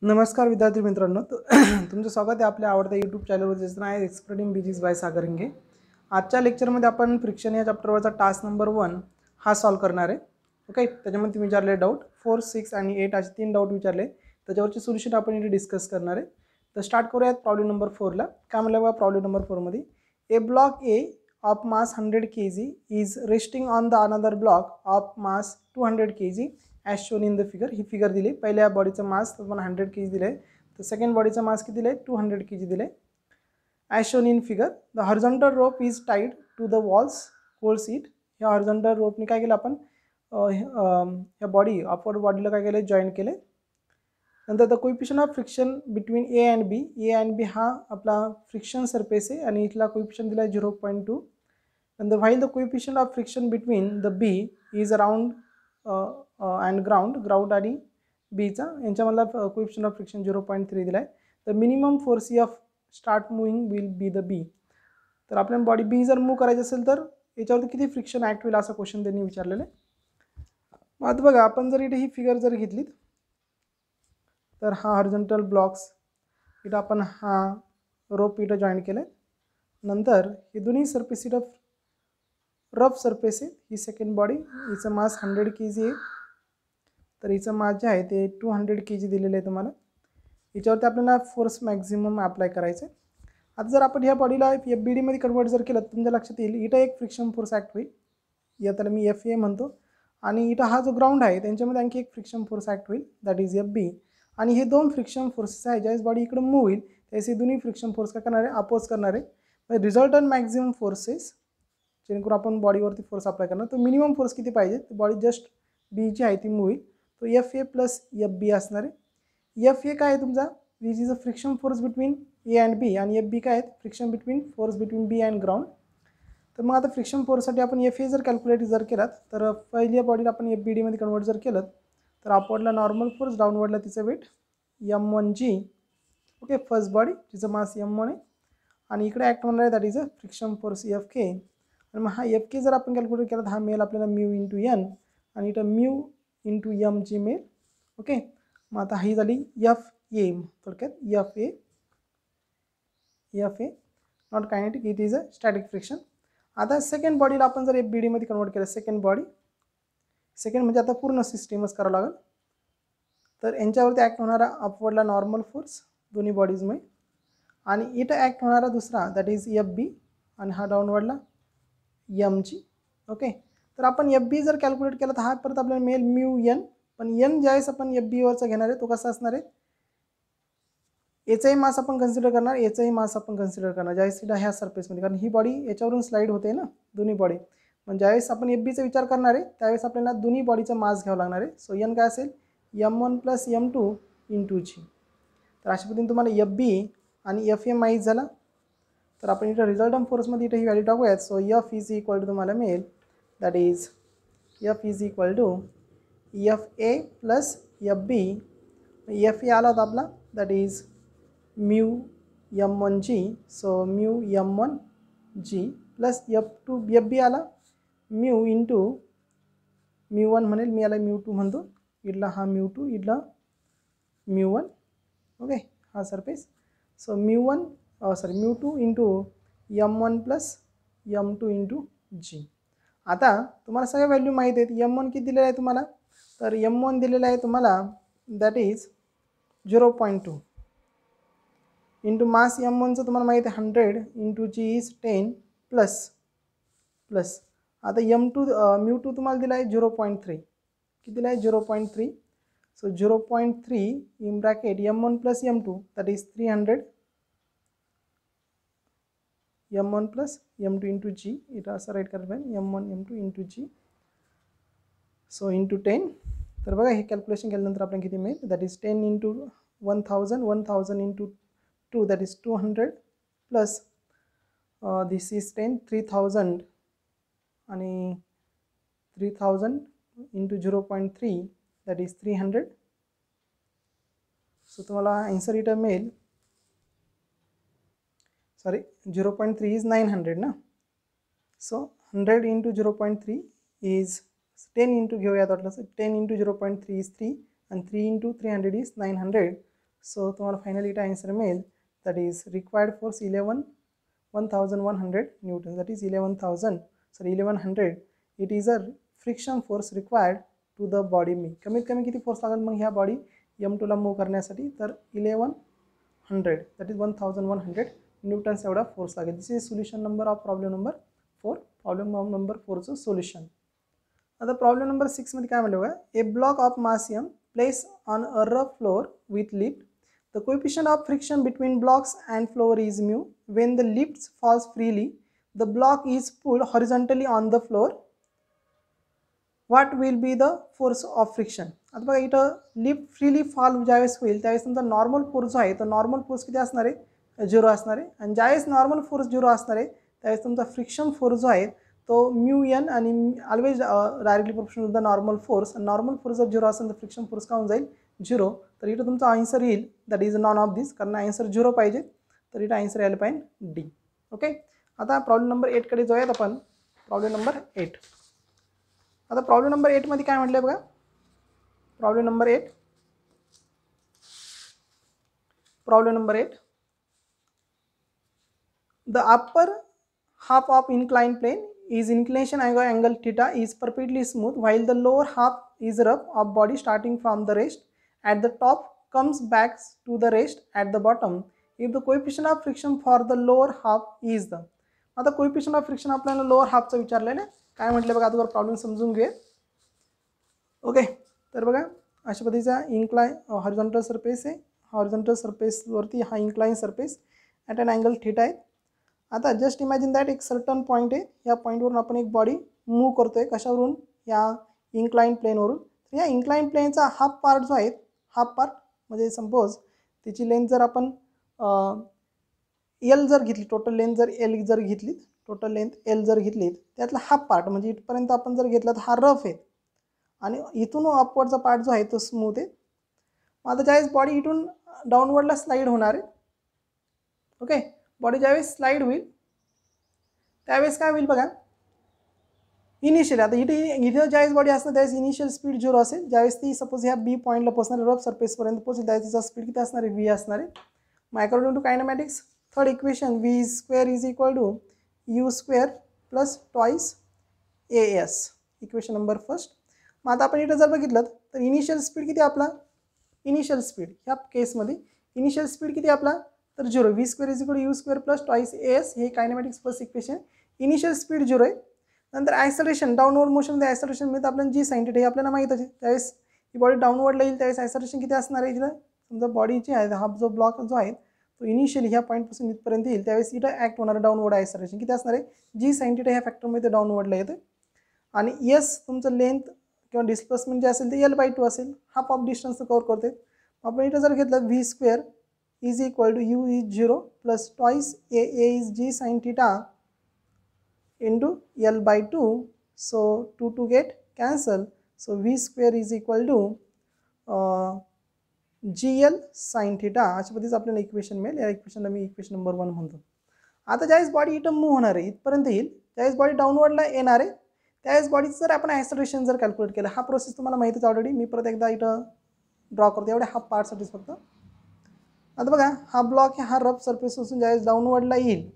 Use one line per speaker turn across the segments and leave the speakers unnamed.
नमस्कार विद्यार्थी मित्रांनो. तुमचं स्वागत आहे आपल्या आवडत्या यूट्यूब चॅनलवर, ज्याचं नाव आहे एक्सप्लोरिंग बीजीज बाय सागर हिंगे. आजच्या लेक्चरमध्ये आपण फ्रिक्शन या चॅप्टरवरचा टास्क नंबर 1 हा सॉल्व्ह करणार आहे. ओके, त्याच्यामध्ये तुम्ही विचारले डाऊट 4, 6 आणि 8 असे 3 डाऊट विचारले, त्याच्यावरचे सोल्युशन आपण इथे डिस्कस करणार आहे. तर स्टार्ट करूयात प्रॉब्लेम नंबर 4ला. काय म्हणलं बघा प्रॉब्लेम नंबर 4मध्ये, a block A of mass 100 kg is resting on the another block of mass 200 kg as shown in the figure. ही फिगर दिली. पहिल्या बॉडीचं मास तुम्हाला 100 kg दिलं आहे, तर सेकंड बॉडीचं मास किती दिलं आहे 200 kg दिलं आहे. As shown in figure the horizontal rope is tied to the walls called seat. ह्या हॉरिझॉन्टल रोपने काय केलं आपण, ह्या बॉडी अपवर्ड बॉडीला काय केलं जॉईन केले. नंतर the coefficient of friction between A and B. A and B हा आपला फ्रिक्शन सरफेस आहे आणि इथला कोइफिशियंट दिला आहे 0.2. नंतर while the coefficient of friction between the B is around and ground आणि बीचा यांच्यामधला कोइफिशियंट ऑफ फ्रिक्शन 0.3 दिला आहे. The minimum force of start moving will be the B. तर आपल्याला बॉडी बी जर मूव्ह करायची असेल तर याच्यावरती किती फ्रिक्शन ॲक्ट होईल असा क्वेश्चन त्यांनी विचारलेला आहे. मग आता बघा, आपण जर इथे ही फिगर जर घेतली तर हा हॉरिझॉन्टल ब्लॉक्स इथं आपण हा रोप इथं जॉईन केलं आहे. नंतर हे दोन्ही सरफेस इथं रफ सरफेस आहे. ही सेकंड बॉडी, हिचं मास 100 kg आहे, तर हिचं मास जे आहे ते 200 kg दिलेलं आहे तुम्हाला. याच्यावरती आपल्याला फोर्स मॅक्झिमम अप्लाय करायचं आहे. आता जर आपण ह्या बॉडीला FBD मध्ये कन्वर्ट जर केलं तर तुमच्या लक्षात येईल इथं एक फ्रिक्शन फोर्स ॲक्ट होईल, या त्याला मी FA म्हणतो. आणि इथं हा जो ग्राउंड आहे त्यांच्यामध्ये आणखी एक फ्रिक्शन फोर्स ॲक्ट होईल, दॅट इज FB. आणि हे दोन फ्रिक्शन फोर्सेस आहे, ज्यावेळेस बॉडी इकडे मूव्ह होईल त्यावेळेस हे दोन्ही फ्रिक्शन फोर्स काय करणार आहे, अपोज करणार आहे. रिझल्टंट मॅक्झिमम फोर्सेस जेणेकरून आपण बॉडीवरती फोर्स अप्लाय करणार. तर मिनिमम फोर्स किती पाहिजे, बॉडी जस्ट बी जी आहे ती मूव्ह होईल, तो FA प्लस FB असणार आहे. FA काय आहे तुमचा, which is a friction force between A and B, आणि FB काय आहे friction force between B and ground. तर मग आता फ्रिक्शन फोर्ससाठी आपण FA जर कॅल्क्युलेट जर केलात तर पहिल्या बॉडीला आपण FBD मध्ये कन्वर्ट जर केलं तर अपवर्डला नॉर्मल फोर्स, डाऊनवर्डला तिचं weight M1G. Okay, first body तिचं मास M1 आहे आणि इकडे ॲक्ट होणार आहे that is a friction force FK. आणि मग हा FK जर आपण कॅल्क्युलेट केला तर हा मिळेल आपल्याला म्यू इंटू N आणि इथं म्यू इंटू MG मिळेल. ओके, मग आता ही झाली FA, थोडक्यात FA not kinetic, it is a static friction. आता सेकंड बॉडीला आपण जर FBD मध्ये कन्वर्ट केलं, सेकंड म्हणजे आता पूर्ण सिस्टीमच करावं लागेल. तर यांच्यावरती ॲक्ट होणारा अपवर्डला नॉर्मल फोर्स दोन्ही बॉडीजमुळे, आणि इथं ॲक्ट होणारा दुसरा दॅट इज FB, आणि हा डाऊनवर्डला MG. ओके, तर आपण FB जर कॅल्क्युलेट केला तर हा परत आपल्याला मिळेल म्यू N. पण N ज्यावेळेस आपण FB वरचा घेणार आहे तो कसा असणार आहे, याचाही मास आपण कन्सिडर करणार, ज्यावेळेस ह्या सरफेसमध्ये, कारण ही बॉडी याच्यावरून स्लाईड होते ना दोन्ही बॉडी. म्हणजे ज्यावेळेस आपण FBचा विचार करणार आहे त्यावेळेस आपल्याला दोन्ही बॉडीचा मास घ्यावा लागणार आहे. सो N काय असेल M1 plus M2 into G. तर अशा पद्धतीने तुम्हाला FB आणि FA माहीत झाला. तर आपण इथं रिझल्टंट फोर्समध्ये इथे ही व्हॅल्यू टाकूयात. So F is equal to तुम्हाला मिळेल that is F is equal to FA plus FB. FA आला होता आपला that is mu M1G, so mu M1G plus FB आला म्यू इंटू म्यू1 म्हणेल मी, याला म्यू2 म्हणतो, इथला हा म्यू2, इथला म्यू1. ओके, हा सरफेस. सो म्यू2 into M1 plus M2 into G. आता तुम्हाला सगळ्या व्हॅल्यू माहीत आहेत. M1 किती दिलेला आहे तुम्हाला, तर M1 दिलेला आहे तुम्हाला दॅट इज 0.2 इंटू मास M1चं तुम्हाला माहिती आहे 100 इंटू G इज 10 प्लस आता म्यू2 तुम्हाला दिला आहे 0.3. किती दिला आहे 0.3. So 0.3 in bracket M1 plus M2 that is 300, M1 plus M2 into G. इथं असं राईट करायला पाहिजे M1 M2 into G. So into 10. तर बघा हे कॅल्क्युलेशन केल्यानंतर आपल्याला किती मिळेल, that is 10 into 1000 into 2 that is 200 plus this is 10 3000 आणि 3000 into 0.3 that is 300. सो तुम्हाला आन्सर इथं मिळेल, सॉरी 0.3 is 900 ना. सो 100 into 0.3 is 10 into घेऊयात वाटलं, 10 into 0.3 is 3 and 3 into 300 is 900. So तुम्हाला फायनली इथं आन्सर मिळेल that is required force 1100 newton, that is 1100. It is a friction force required to the body मी. कमीत कमी किती फोर्स लागेल मग ह्या बॉडी M2ला मूव्ह करण्यासाठी? तर 1100 दॅट इज 1100 न्यूटन्स एवढा फोर्स लागेल. This is solution number of problem number 4. Problem number 4चं सोल्युशन. आता प्रॉब्लेम नंबर 6 मध्ये काय म्हटलं बघा, a block of mass M place on a rough floor with lift. The coefficient of friction between blocks and floor is mu. When the lift falls freely, the block is pulled horizontally on the floor. What will be the force of friction? आता बघा इथं lift freely fall ज्यावेळेस होईल त्यावेळेस तुमचा normal force जो आहे तो नॉर्मल फोर्स किती असणार आहे? 0 असणार आहे. आणि ज्यावेळेस नॉर्मल फोर्स 0 असणार आहे त्यावेळेस तुमचा फ्रिक्शन फोर्स जो आहे तो म्यू एन आणि always directly proportional to the normal force. Normal force जर 0 असेल तर फ्रिक्शन फोर्स का होऊन जाईल? 0. तर इथं तुमचा आन्सर येईल दॅट इज नॉन ऑफ दिस, कारण आन्सर 0 पाहिजे तर इथं आन्सर यायला पाहिजे डी. ओके. आता प्रॉब्लेम नंबर 8 कडे जाऊयात आपण. Problem number 8. आता प्रॉब्लेम नंबर 8 मध्ये काय म्हटलंय बघा, problem number 8. The upper half of inclined plane is inclination angle theta is perfectly smooth while the lower half is rough of body starting from the rest at the top comes back to the rest at the bottom if the coefficient of friction for the lower half is the. आता coefficient of friction आपल्याला lower हाफचं विचारलेलं आहे. काय म्हटलं बघा, आता problem समजून घे. ओके. तर बघा अशा पद्धतीचा इन्क्लाइन हॉरिझॉन्टल सरफेस आहे. हॉरिझॉन्टल सरफेसवरती हा incline surface at an angle theta आहे. आता जस्ट इमॅजिन दॅट एक सर्टन पॉईंट आहे. या पॉईंटवरून आपण एक बॉडी मूव्ह करतोय. कशावरून? या इन्क्लाइन प्लेनवरून. तर या इन्क्लाइन प्लेनचा हाफ पार्ट जो आहे, हाफ पार्ट म्हणजे सपोज त्याची लेंथ जर आपण एल जर घेतली, टोटल लेंथ जर एल जर घेतली, टोटल लेंथ एल जर घेतली, त्यातला हाफ पार्ट म्हणजे इथपर्यंत आपण जर घेतला तर हा रफ आहे आणि इथून अपवर्डचा पार्ट जो आहे तो स्मूथ आहे. आता ज्यावेळेस बॉडी इथून डाऊनवर्डला स्लाईड होणार आहे. ओके. बॉडी ज्यावेळेस स्लाईड होईल त्यावेळेस काय होईल बघा, इनिशियल आता इथं ज्यावेळेस बॉडी असणार त्यावेळेस इनिशियल स्पीड 0 असेल. ज्यावेळेस ती सपोज ह्या बी पॉईंटला पोहोचणार, रफ सरफेसपर्यंत पोहोचेल त्यावेळेस तिचा स्पीड किती असणार आहे? V असणार आहे. मग according to kinematics third equation V² is equal to U² plus twice AS. Equation number first. मग आता आपण इथं जर बघितलं तर इनिशियल स्पीड किती आपला? इनिशियल स्पीड ह्या केसमध्ये इनिशियल स्पीड किती आपला? तर 0. V² is equal to U² plus twice AS. हे kinematics first equation. Initial speed 0 आहे. नंतर ॲक्सलरेशन, डाऊनवर्ड मोशनमध्ये ॲक्सलरेशन मिळतं आपल्याला जी sin θ हे आपल्याला माहीत आहे. त्यावेळेस ही बॉडी डाऊनवर्डला येईल त्यावेळेस ॲक्सलरेशन किती असणार आहे? तिथं समजा बॉडीची आहे हा जो ब्लॉक जो आहे तो इनिशियली ह्या पॉईंटपासून इथपर्यंत येईल त्यावेळेस इथं ॲक्ट होणार डाऊनवर्ड ॲक्सलरेशन किती असणार आहे? जी sin θ ह्या फॅक्टरमध्ये डाऊनवर्डला येतं. आणि यस तुमचं लेंथ किंवा डिस्प्लेसमेंट जे असेल ते L/2 असेल. हाफ ऑफ डिस्टन्स कव्हर करते. आपण इथं जर घेतलं V² is equal to U is 0 plus twice A is g sin θ into L/2. So 2 get cancel. So V² is equal to GL sin θ. अशा पद्धतीचं आपल्याला इक्वेशन मिळेल. या इक्वेशनला मी इक्वेशन नंबर 1 म्हणतो. आता ज्यावेळेस बॉडी इथं मूव्ह होणार आहे इथपर्यंत येईल, ज्यावेळेस बॉडी डाऊनवर्डला येणार आहे त्यावेळेस बॉडीचं जर आपण ॲक्सलरेशन जर कॅल्क्युलेट केलं, हा प्रोसेस तुम्हाला माहितीच ऑलरेडी. मी परत एकदा इथं ड्रॉ करतो एवढ्या हाफ पार्टसाठीच फक्त. आता बघा हा ब्लॉक हा रफ सरफेस असून ज्यावेळेस डाऊनवर्डला येईल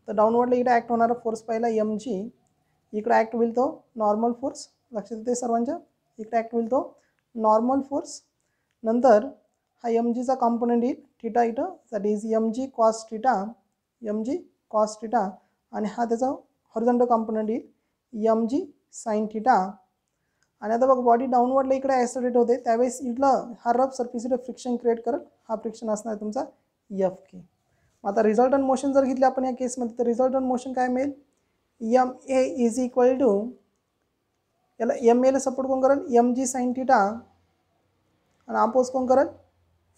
तर डाऊनवर्डला इकडे ॲक्ट होणारा फोर्स पहिला mg, इकडे ॲक्ट होईल तो नॉर्मल फोर्स. लक्षात येते सर्वांच्या? इकडे ॲक्ट होईल तो नॉर्मल फोर्स. नंतर हा mgचा कॉम्पोनंट येईल थीटा इथं, दॅट इज mg cos θ. आणि हा त्याचा हॉरिझॉन्टल कॉम्पोनंट येईल mg sin θ. आणि आता बघ बॉडी डाऊनवर्डला इकडे ॲक्सलरेट होते त्यावेळेस इथलं हा रफ सरफेस इथं फ्रिक्शन क्रिएट करत. हा फ्रिक्शन असणार तुमचा Fk. आता रिझल्टंट मोशन जर घेतले आपण या केसमध्ये तर रिझल्टंट मोशन काय मिळेल? MA इज इक्वल टू याला MA ला सपोर्ट कोण करेल? mg sin θ. आणि अपोज कोण करेल?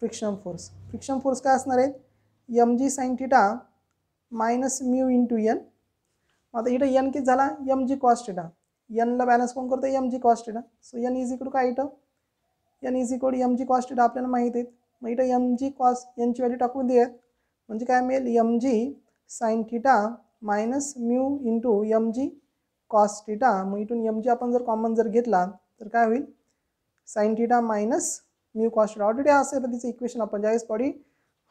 Friction force. फ्रिक्शन फोर्स काय असणार आहे? mg sin θ minus mu into n. आता इथं n किती झाला? mg cos θ. n ला बॅलन्स कोण करतं? mg cos θ. So n is equal to काय इथं? n is equal to mg cos θ आपल्याला माहिती आहे. मग इथं mg cos यांची व्हॅल्यू टाकून देऊयात. म्हणजे काय मिळेल? mg sin θ minus mu into mg cos θ. मग इथून mg आपण जर कॉमन जर घेतला तर काय होईल? sin θ minus mu cos theta. Already असं तिचं इक्वेशन आपण ज्यावेळेस बॉडी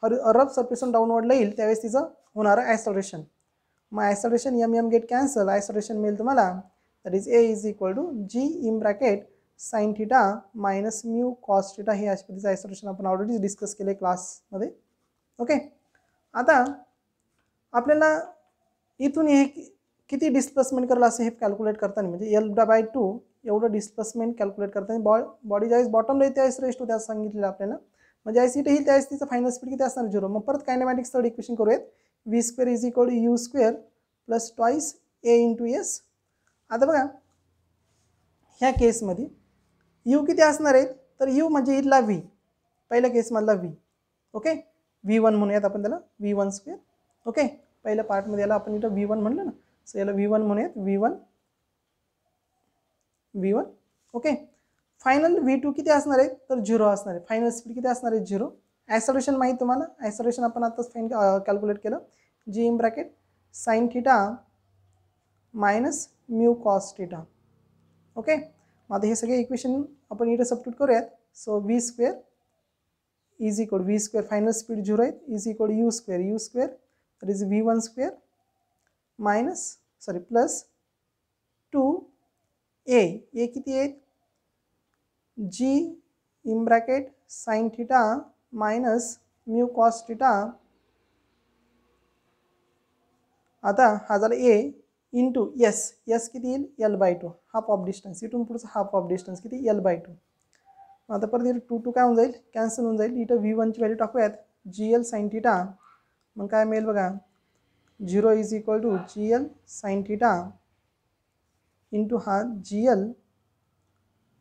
रफ सरफेसून डाऊनवर्डला येईल त्यावेळेस तिचं होणारं ॲक्सलरेशन. मग acceleration m get cancel, acceleration मिळेल तुम्हाला that is a is equal to g in bracket sine theta minus mu cos theta. हे अशा पद्धतीचं ॲक्सलरेशन आपण ऑलरेडी डिस्कस केलं आहे क्लासमध्ये. ओके, आता आपल्याला इथून हे किती डिस्प्लेसमेंट करेल असं हे कॅल्क्युलेट करताना म्हणजे L/2 एवढं डिस्प्लेसमेंट कॅल्क्युलेट करताना बॉडी ज्यावेळेस बॉटमला येते त्यावेळेस रेस्ट होते असं सांगितलेलं आपल्याला. म्हणजे ज्यावेळेस इथे येईल त्यावेळेस तिचं फायनल स्पीड किती असणार 0. मग परत कायनेमॅटिक्स थर्ड इक्वेशन करूयात. v² is equal to u² plus twice a into s. आता बघा ह्या केसमध्ये u किती असणार आहे तर u म्हणजे इथला v, पहिल्या केसमधला v. ओके, v1 म्हणूयात आपण त्याला v1². ओके, पहिल्या पार्टमध्ये याला आपण इथं v1 म्हणलं ना, सो याला v1 म्हणूयात v1. ओके, फायनल v2 किती असणार आहे तर 0 असणार आहे. फायनल स्पीड किती असणार आहे 0. ॲक्सलरेशन माहीत तुम्हाला, ॲक्सलरेशन आपण आताच कॅल्क्युलेट केलं g in bracket sine theta minus mu cos theta. Okay, मग आता हे सगळे इक्वेशन आपण इथे सबस्टिट्यूट करूयात. So v² is equal v² final speed 0 आहे is equal u² that is v1² minus plus 2a. a किती आहे g in bracket sine theta minus mu cos theta. आता हा झाला a इंटू एस किती येईल L/2 हाफ ऑफ डिस्टन्स. इथून पुढचं हाफ ऑफ डिस्टन्स किती L/2. आता परत इथं 2 काय होऊन जाईल कॅन्सल होऊन जाईल. इथं v1ची व्हॅल्यू टाकूयात GL साइन थिटा. मग काय मिळेल बघा 0 is equal to GL sine theta into हा GL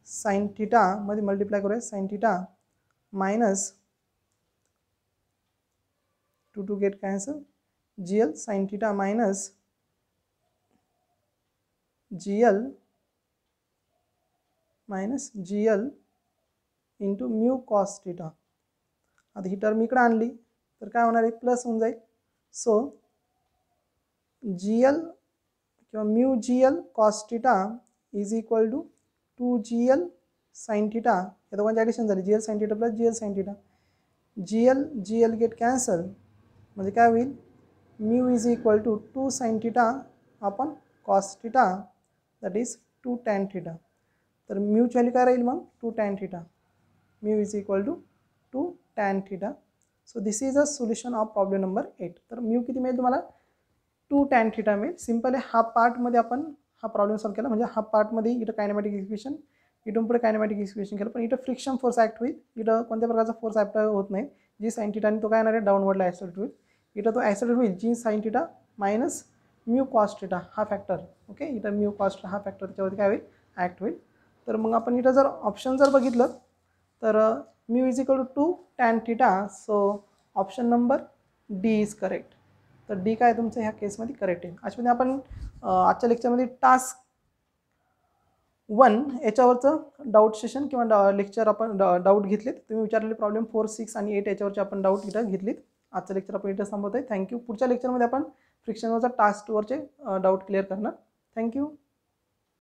साइन थिटा मध्ये मल्टिप्लाय करूया sine theta minus 2 get cancel GL sine theta minus GL into mu cos theta. आता ही टर्म इकडे आणली तर काय होणार आहे प्लस होऊन जाईल. सो GL किंवा mu GL cos theta is equal to 2GL sine theta. या दोघांची ॲडिशन झाली GL sine theta plus GL sine theta. GL get cancel म्हणजे काय होईल mu is equal to 2 sine theta upon cos theta that is 2 tan theta. तर म्यूची value काय राहील मग 2 tan theta. Mu is equal to 2 tan theta. So this is a solution of problem number 8. तर mu किती मिळेल तुम्हाला 2 tan theta मिळेल. सिम्पल आहे. हा पार्टमध्ये आपण हा प्रॉब्लेम सॉल्व केला म्हणजे हा पार्टमध्ये इथं कायनेमॅटिक इक्वेशन इथून पुढे कायनेमॅटिक इक्वेशन केलं. पण इथं फ्रिक्शन फोर्स ॲक्ट होईल. इथं कोणत्या प्रकारचा फोर्स ॲक्ट होत नाही. जी साइन थिटा आणि तो काय येणार आहे डाऊनवर्डला ॲक्सेलरेट होईल. इथं तो ॲक्सेलरेट होईल g sine theta minus mu cos theta हा फॅक्टर. ओके, इथं म्यू कॉस हा फॅक्टर त्याच्यावरती काय होईल ॲक्ट होईल. तर मग आपण इथं जर ऑप्शन जर बघितलं तर mu is equal to 2 tan theta. So option number D is correct. तर डी काय तुमचं ह्या केसमध्ये करेक्ट आहे. अशामध्ये आपण आजच्या लेक्चरमध्ये टास्क 1 याच्यावरचं डाऊट सेशन किंवा लेक्चर आपण डाऊट घेतलेत. तुम्ही विचारलेले प्रॉब्लेम 4, 6 आणि 8 याच्यावरचे आपण डाऊट इथं घेतलेत. आजचं लेक्चर आपण इथं थांबवतोय. थँक्यू. पुढच्या लेक्चरमध्ये आपण फ्रिक्शनवरचा टास्क 2वरचे डाऊट क्लिअर करणार. थँक्यू.